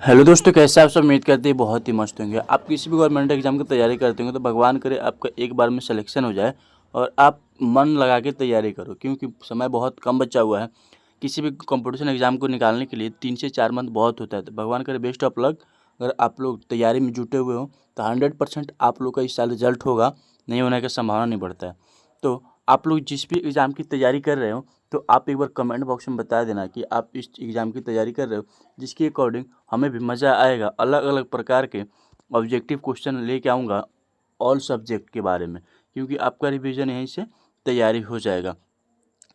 Hello दोस्तों, कैसे आप सब? उम्मीद करते हैं बहुत ही मस्त होंगे। आप किसी भी गवर्नमेंट एग्जाम की तैयारी करते होंगे तो भगवान करे आपका एक बार में सिलेक्शन हो जाए और आप मन लगा के तैयारी करो, क्योंकि समय बहुत कम बचा हुआ है। किसी भी कंपटीशन एग्जाम को निकालने के लिए 3 से 4 मंथ बहुत होता है। तो भगवान करे बेस्ट ऑफ लक। अगर आप लोग तैयारी में जुटे हुए हो तो 100% आप लोग का इस साल रिजल्ट होगा, नहीं होने का संभावना नहीं बढ़ता है। तो आप लोग जिस भी एग्ज़ाम की तैयारी कर रहे हो तो आप एक बार कमेंट बॉक्स में बता देना कि आप इस एग्ज़ाम की तैयारी कर रहे हो, जिसके अकॉर्डिंग हमें भी मज़ा आएगा। अलग अलग प्रकार के ऑब्जेक्टिव क्वेश्चन लेके आऊँगा ऑल सब्जेक्ट के बारे में, क्योंकि आपका रिवीजन यहीं से तैयारी हो जाएगा।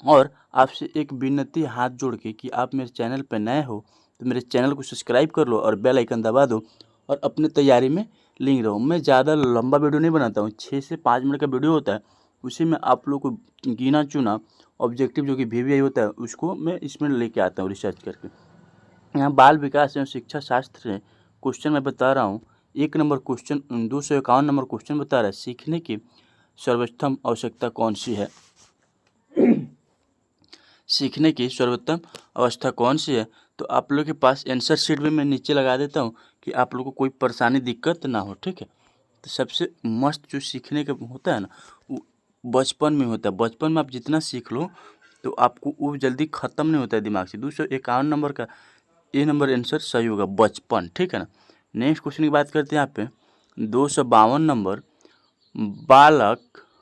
और आपसे एक विनती हाथ जोड़ के कि आप मेरे चैनल पर नए हो तो मेरे चैनल को सब्सक्राइब कर लो और बेल आइकन दबा दो और अपने तैयारी में लिंक रहो। मैं ज़्यादा लंबा वीडियो नहीं बनाता हूँ, 6 से 5 मिनट का वीडियो होता है। उसी में आप लोग को गिना चुना ऑब्जेक्टिव जो कि वीवीआई होता है उसको मैं इसमें लेके आता हूँ रिसर्च करके। यहाँ बाल विकास एवं शिक्षा शास्त्र से क्वेश्चन मैं बता रहा हूँ। 1 नंबर क्वेश्चन 251 नंबर क्वेश्चन बता रहा है, सीखने की सर्वोत्तम आवश्यकता कौन सी है। सीखने की सर्वोत्तम अवस्था कौन सी है। तो आप लोग के पास आंसर शीट भी मैं नीचे लगा देता हूँ कि आप लोगों को कोई परेशानी दिक्कत ना हो, ठीक है। तो सबसे मस्त जो सीखने का होता है ना, वो बचपन में होता है। बचपन में आप जितना सीख लो तो आपको वो जल्दी ख़त्म नहीं होता है दिमाग से। 251 नंबर का ए नंबर आंसर सही होगा, बचपन, ठीक है ना। नेक्स्ट क्वेश्चन की बात करते हैं यहाँ पे 252 नंबर,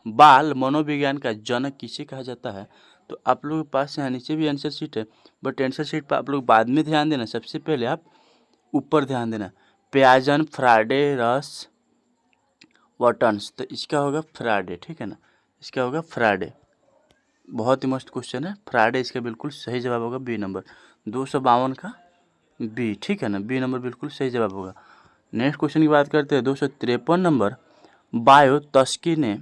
बाल मनोविज्ञान का जनक किसे कहा जाता है। तो आप लोगों के पास यहाँ नीचे भी आंसर शीट है, बट आंसर शीट पर आप लोग बाद में ध्यान देना। सबसे पहले आप ऊपर ध्यान देना, प्याजन फ्राइडे रस वॉटन्स। तो इसका होगा फ्राइडे, ठीक है ना, इसका होगा फ्राइडे। बहुत ही मस्त क्वेश्चन है, फ्राइडे इसका बिल्कुल सही जवाब होगा बी नंबर। 252 का बी, ठीक है ना, बी नंबर बिल्कुल सही जवाब होगा। नेक्स्ट क्वेश्चन की बात करते हैं 253 नंबर, बायोतस्की ने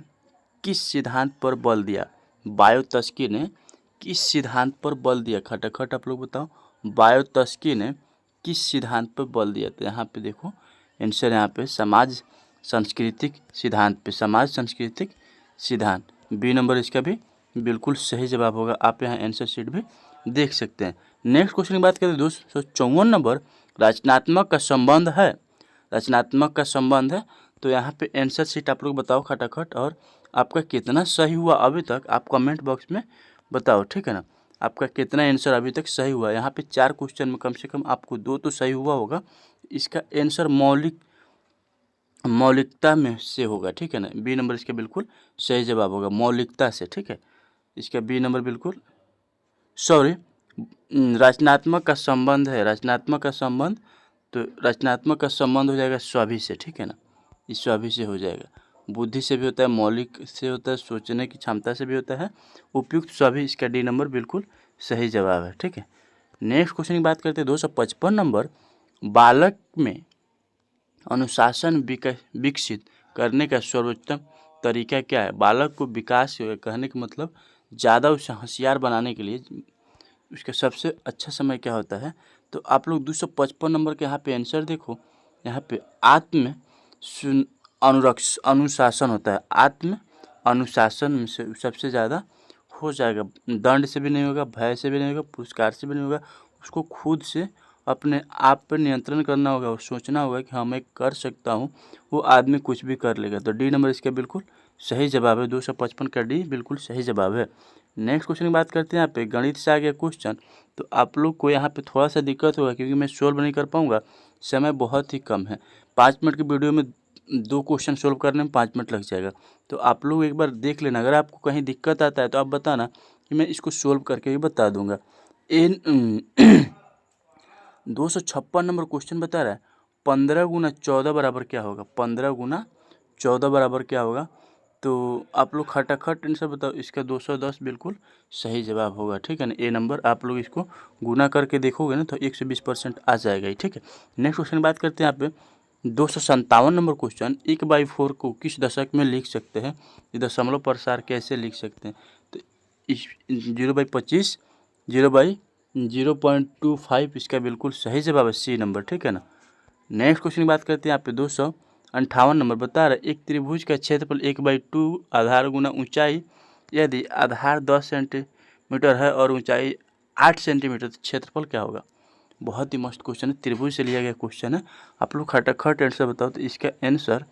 किस सिद्धांत पर बल दिया। बायोतस्की ने किस सिद्धांत पर बल दिया, खटाखट आप लोग बताओ। बायोतस्की ने किस सिद्धांत पर बल दिया। तो यहाँ पे देखो आंसर, यहाँ पे समाज सांस्कृतिक सिद्धांत पे, समाज सांस्कृतिक सिद्धांत, बी नंबर इसका भी बिल्कुल सही जवाब होगा। आप यहाँ आंसर शीट भी देख सकते हैं। नेक्स्ट क्वेश्चन की बात करें 254 नंबर, रचनात्मक का संबंध है। रचनात्मक का संबंध है, तो यहाँ पे आंसर शीट आप लोग बताओ खटाखट, और आपका कितना सही हुआ अभी तक आप कमेंट बॉक्स में बताओ, ठीक है ना। आपका कितना आंसर अभी तक सही हुआ। यहाँ पे 4 क्वेश्चन में कम से कम आपको 2 तो सही हुआ होगा। इसका आंसर मौलिकता में से होगा, ठीक है ना। बी नंबर इसका बिल्कुल सही जवाब होगा, मौलिकता से, ठीक है। इसका बी नंबर बिल्कुल, सॉरी, रचनात्मक का संबंध है, रचनात्मक का संबंध, तो रचनात्मक का संबंध हो जाएगा स्वभी से, ठीक है ना, इस स्वभी से हो जाएगा। बुद्धि से भी होता है, मौलिक से होता है, सोचने की क्षमता से भी होता है, उपयुक्त स्वभी, इसका डी नंबर बिल्कुल सही जवाब है, ठीक है। नेक्स्ट क्वेश्चन की बात करते हैं 255 नंबर, बालक में अनुशासन विकसित करने का सर्वोत्तम तरीका क्या है। बालक को विकास कहने का मतलब ज़्यादा उसे होशियार बनाने के लिए उसका सबसे अच्छा समय क्या होता है। तो आप लोग 255 नंबर के यहाँ पे आंसर देखो, यहाँ पे आत्म अनुशासन होता है। आत्म अनुशासन में से सबसे ज़्यादा हो जाएगा, दंड से भी नहीं होगा, भय से भी नहीं होगा, पुरस्कार से भी नहीं होगा। उसको खुद से अपने आप पर नियंत्रण करना होगा और सोचना होगा कि हाँ मैं कर सकता हूँ, वो आदमी कुछ भी कर लेगा। तो डी नंबर इसका बिल्कुल सही जवाब है, 255 का डी बिल्कुल सही जवाब है। नेक्स्ट क्वेश्चन की बात करते हैं यहाँ पे, गणित से आ गया क्वेश्चन। तो आप लोग को यहाँ पे थोड़ा सा दिक्कत होगा क्योंकि मैं सोल्व नहीं कर पाऊँगा, समय बहुत ही कम है। 5 मिनट की वीडियो में 2 क्वेश्चन सोल्व करने में 5 मिनट लग जाएगा। तो आप लोग एक बार देख लेना, अगर आपको कहीं दिक्कत आता है तो आप बताना कि मैं इसको सोल्व करके भी बता दूँगा। 256 नंबर क्वेश्चन बता रहा है 15 गुना 14 बराबर क्या होगा। 15 गुना 14 बराबर क्या होगा। तो आप लोग खटाखट आंसर बताओ, इसका 210 बिल्कुल सही जवाब होगा, ठीक है ना। ए नंबर आप लोग इसको गुना करके देखोगे ना तो 120% आ जाएगा ही, ठीक है। नेक्स्ट क्वेश्चन बात करते हैं यहाँ पे 257 नंबर क्वेश्चन, 1/4 को किस दशक में लिख सकते हैं। ये दशमलव प्रसार कैसे लिख सकते हैं। तो 0/25, 0/0.25 इसका बिल्कुल सही जवाब है, सी नंबर, ठीक है ना। नेक्स्ट क्वेश्चन की बात करते हैं यहाँ पे 258 नंबर बता रहा है एक त्रिभुज का क्षेत्रफल 1/2 आधार गुना ऊंचाई, यदि आधार 10 सेंटीमीटर है और ऊंचाई 8 सेंटीमीटर, तो क्षेत्रफल क्या होगा। बहुत ही मस्त क्वेश्चन है, त्रिभुज से लिया गया क्वेश्चन है। आप लोग खटाखट आंसर बताओ। तो इसका आंसर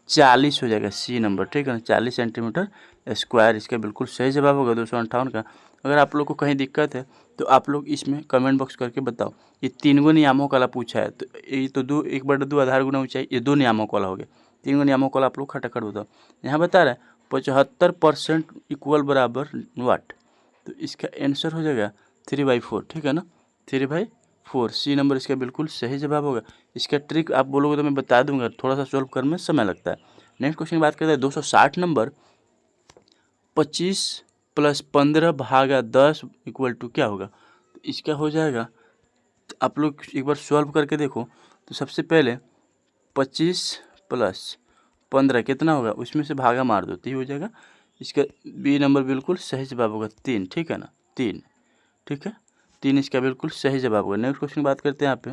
40 हो जाएगा, सी नंबर, ठीक है ना, 40 सेंटीमीटर स्क्वायर इसका बिल्कुल सही जवाब होगा 258 का। अगर आप लोग को कहीं दिक्कत है तो आप लोग इसमें कमेंट बॉक्स करके बताओ। ये 3 गो नियमों वाला पूछा है, तो ये तो 2 1/2 आधार गुना ऊंचाई, ये 2 नियमोों वाला हो गया। 3 गो नियमों वाला आप लोग खटाखट बताओ। यहाँ बता रहा है 75% इक्वल बराबर वाट, तो इसका आंसर हो जाएगा 3/4, ठीक है ना, 3/4, सी नंबर इसका बिल्कुल सही जवाब होगा। इसका ट्रिक आप बोलोगे तो मैं बता दूंगा, थोड़ा सा सॉल्व करने में समय लगता है। नेक्स्ट क्वेश्चन की बात करते हैं 260 नंबर, 25 + 15 / 10 = क्या होगा। तो इसका हो जाएगा, आप लोग एक बार सॉल्व करके देखो। तो सबसे पहले 25 + 15 कितना होगा, उसमें से भागा मार दो, 3 हो जाएगा। इसका बी नंबर बिल्कुल सही जवाब होगा 3, ठीक है ना, 3, ठीक है, 3 इसका बिल्कुल सही जवाब होगा। नेक्स्ट क्वेश्चन की बात करते हैं। यहाँ पे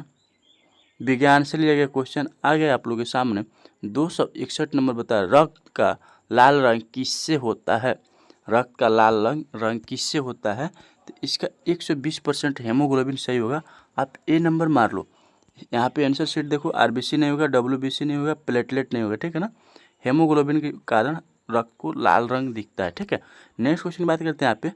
विज्ञान से लिया गया क्वेश्चन आ गया आप लोगों के सामने। 261 नंबर बता रहा, रक्त का लाल रंग किससे होता है। रक्त का लाल रंग किससे होता है। तो इसका 120% हेमोग्लोबिन सही होगा। आप ए नंबर मार लो। यहाँ पे आंसर शीट देखो, आरबीसी नहीं होगा, डब्ल्यूबीसी नहीं होगा, प्लेटलेट नहीं होगा, ठीक है ना, हेमोग्लोबिन के कारण रक्त को लाल रंग दिखता है, ठीक है। नेक्स्ट क्वेश्चन की बात करते हैं। यहाँ पे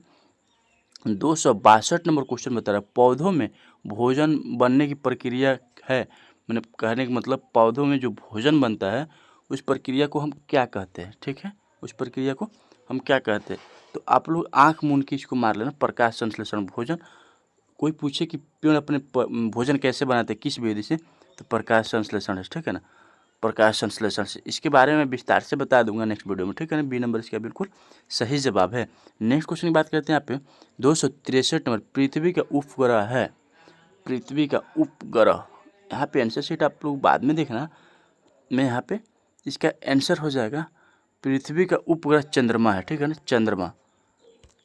262 नंबर क्वेश्चन बता रहा है, पौधों में भोजन बनने की प्रक्रिया है, मैंने कहने का मतलब पौधों में जो भोजन बनता है उस प्रक्रिया को हम क्या कहते हैं, ठीक है, उस प्रक्रिया को हम क्या कहते हैं। तो आप लोग आँख मूंद के इसको मार लेना, प्रकाश संश्लेषण भोजन। कोई पूछे कि पेड़ अपने भोजन कैसे बनाते हैं, किस विधि से, तो प्रकाश संश्लेषण है, ठीक है ना, प्रकाश संश्लेषण से। इसके बारे में विस्तार से बता दूंगा नेक्स्ट वीडियो में, ठीक है ना, बी नंबर इसका बिल्कुल सही जवाब है। नेक्स्ट क्वेश्चन की बात करते हैं। यहाँ पे 263 नंबर, पृथ्वी का उपग्रह है, पृथ्वी का उपग्रह। यहाँ पे आंसर शीट आप लोग बाद में देखना, मैं यहाँ पे इसका आंसर हो जाएगा पृथ्वी का उपग्रह चंद्रमा है, ठीक है ना, चंद्रमा,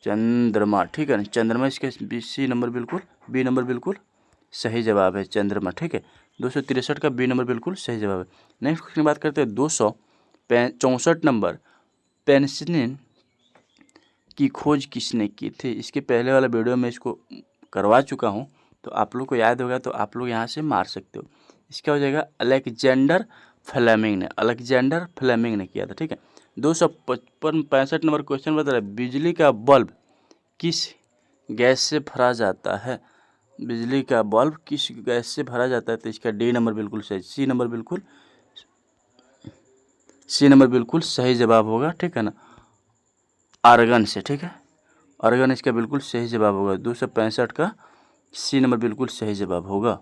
चंद्रमा, ठीक है ना, चंद्रमा इसका सी नंबर बिल्कुल, बी नंबर बिल्कुल सही जवाब है, चंद्रमा, ठीक है। 263 का बी नंबर बिल्कुल सही जवाब है। नेक्स्ट क्वेश्चन की बात करते हैं 264 नंबर, पेनिसिलिन की खोज किसने की थी। इसके पहले वाला वीडियो में इसको करवा चुका हूँ, तो आप लोग को याद होगा, तो आप लोग यहाँ से मार सकते हो। इसका हो जाएगा अलेक्जेंडर फ्लेमिंग ने, अलेक्जेंडर फ्लेमिंग ने किया था, ठीक है। 265 नंबर क्वेश्चन बता रहा है, बिजली का बल्ब किस गैस से भरा जाता है। बिजली का बल्ब किस गैस से भरा जाता है। तो इसका डी नंबर बिल्कुल सही, सी नंबर बिल्कुल सही जवाब होगा, ठीक है ना, आर्गन से, ठीक है, आर्गन इसका बिल्कुल सही जवाब होगा। 265 का सी नंबर बिल्कुल सही जवाब होगा।